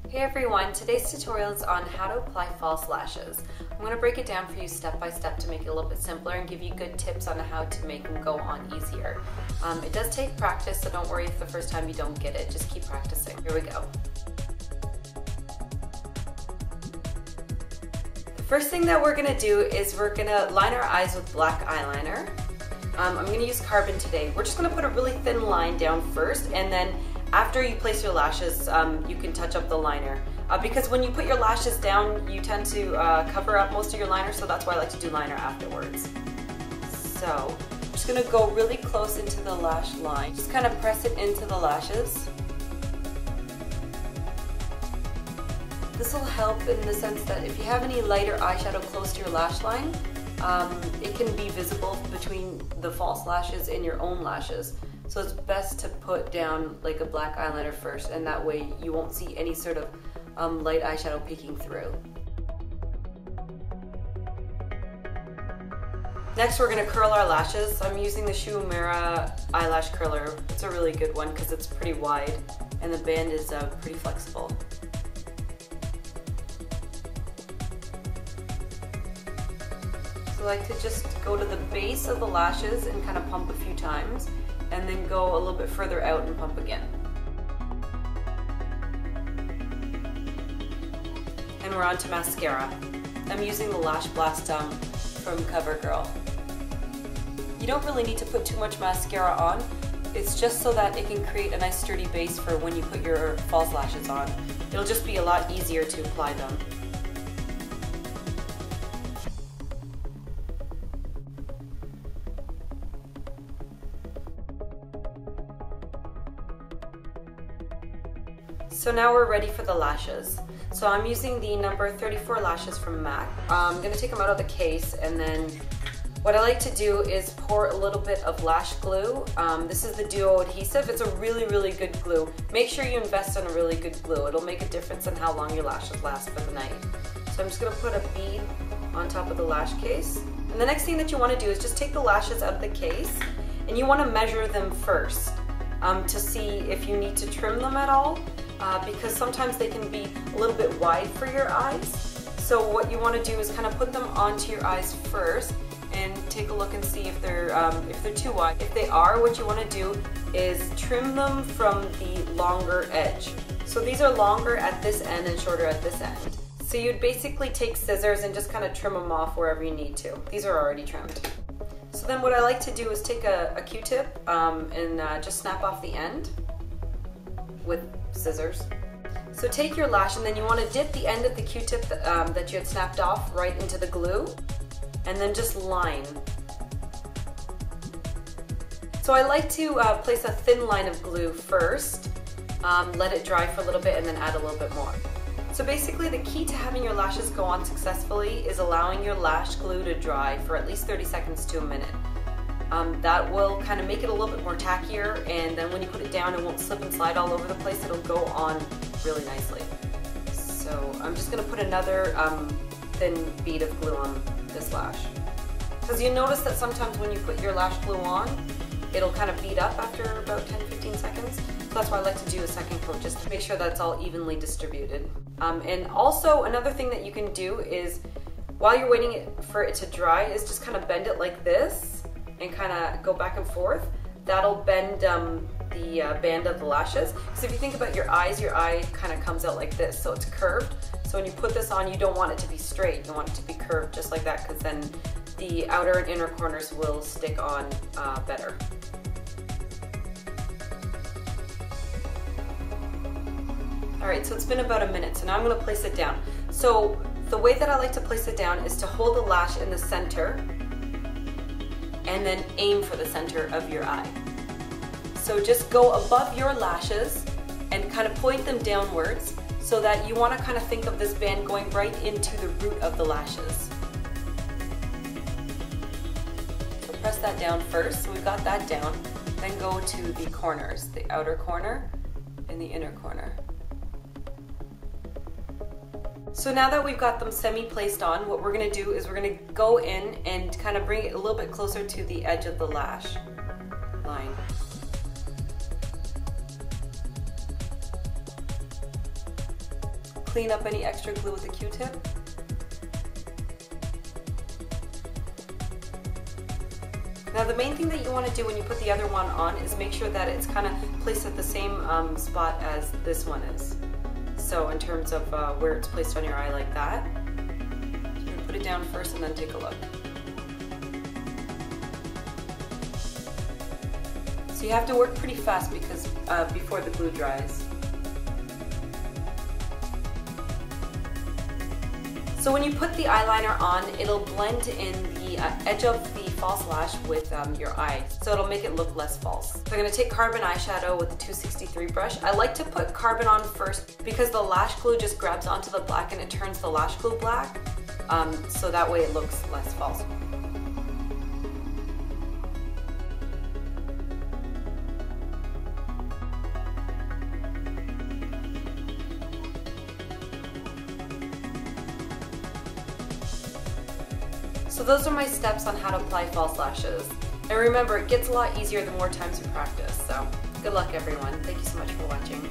Hey everyone, today's tutorial is on how to apply false lashes. I'm going to break it down for you step by step to make it a little bit simpler and give you good tips on how to make them go on easier. It does take practice, so don't worry if the first time you don't get it, just keep practicing. Here we go. The first thing that we're going to do is we're going to line our eyes with black eyeliner. I'm going to use carbon today. We're just going to put a really thin line down first, and then after you place your lashes, you can touch up the liner. Because when you put your lashes down, you tend to cover up most of your liner, so that's why I like to do liner afterwards. So, I'm just going to go really close into the lash line. Just kind of press it into the lashes. This will help in the sense that if you have any lighter eyeshadow close to your lash line, it can be visible between the false lashes and your own lashes. So it's best to put down like a black eyeliner first, and that way you won't see any sort of light eyeshadow peeking through. Next we're going to curl our lashes. I'm using the Shu Uemura Eyelash Curler. It's a really good one because it's pretty wide and the band is pretty flexible. So I like to just go to the base of the lashes and kind of pump a few times, and then go a little bit further out and pump again. And we're on to mascara. I'm using the LashBlast from Covergirl. You don't really need to put too much mascara on. It's just so that it can create a nice sturdy base for when you put your false lashes on. It'll just be a lot easier to apply them. So now we're ready for the lashes. So I'm using the number 34 lashes from MAC. I'm going to take them out of the case, and then what I like to do is pour a little bit of lash glue. This is the Duo Adhesive. It's a really good glue. Make sure you invest in a really good glue. It'll make a difference in how long your lashes last for the night. So I'm just going to put a bead on top of the lash case. And the next thing that you want to do is just take the lashes out of the case, and you want to measure them first to see if you need to trim them at all. Because sometimes they can be a little bit wide for your eyes. So what you want to do is kind of put them onto your eyes first and take a look and see if they're too wide. If they are, what you want to do is trim them from the longer edge. So these are longer at this end and shorter at this end. So you'd basically take scissors and just kind of trim them off wherever you need to. These are already trimmed. So then what I like to do is take a Q-tip and just snap off the end with scissors. So take your lash, and then you want to dip the end of the Q-tip that you had snapped off right into the glue, and then just line. So I like to place a thin line of glue first, let it dry for a little bit, and then add a little bit more. So basically the key to having your lashes go on successfully is allowing your lash glue to dry for at least 30 seconds to a minute. That will kind of make it a little bit more tackier, and then when you put it down, it won't slip and slide all over the place. It'll go on really nicely. So I'm just going to put another thin bead of glue on this lash. Because you notice that sometimes when you put your lash glue on, it'll kind of bead up after about 10-15 seconds. So that's why I like to do a second coat, just to make sure that's all evenly distributed. And also another thing that you can do is, while you're waiting for it to dry, is just kind of bend it like this and kind of go back and forth. That'll bend the band of the lashes. Because if you think about your eye kind of comes out like this, so it's curved. So when you put this on, you don't want it to be straight. You want it to be curved just like that, because then the outer and inner corners will stick on better. Alright, so it's been about a minute, so now I'm going to place it down. So the way that I like to place it down is to hold the lash in the center, and then aim for the center of your eye. So just go above your lashes and kind of point them downwards, so that you want to kind of think of this band going right into the root of the lashes. So press that down first. So we've got that down. Then go to the corners, the outer corner and the inner corner. So now that we've got them semi-placed on, what we're going to do is we're going to go in and kind of bring it a little bit closer to the edge of the lash line. clean up any extra glue with a Q-tip. Now the main thing that you want to do when you put the other one on is make sure that it's kind of placed at the same spot as this one is. So in terms of where it's placed on your eye like that. So you're going to put it down first and then take a look. So you have to work pretty fast because before the glue dries. So when you put the eyeliner on, it'll blend in the edge of the false lash with your eye, so it'll make it look less false. So I'm going to take carbon eyeshadow with the 263 brush. I like to put carbon on first because the lash glue just grabs onto the black and it turns the lash glue black, so that way it looks less false. So those are my steps on how to apply false lashes. And remember, it gets a lot easier the more times you practice. So good luck everyone. Thank you so much for watching.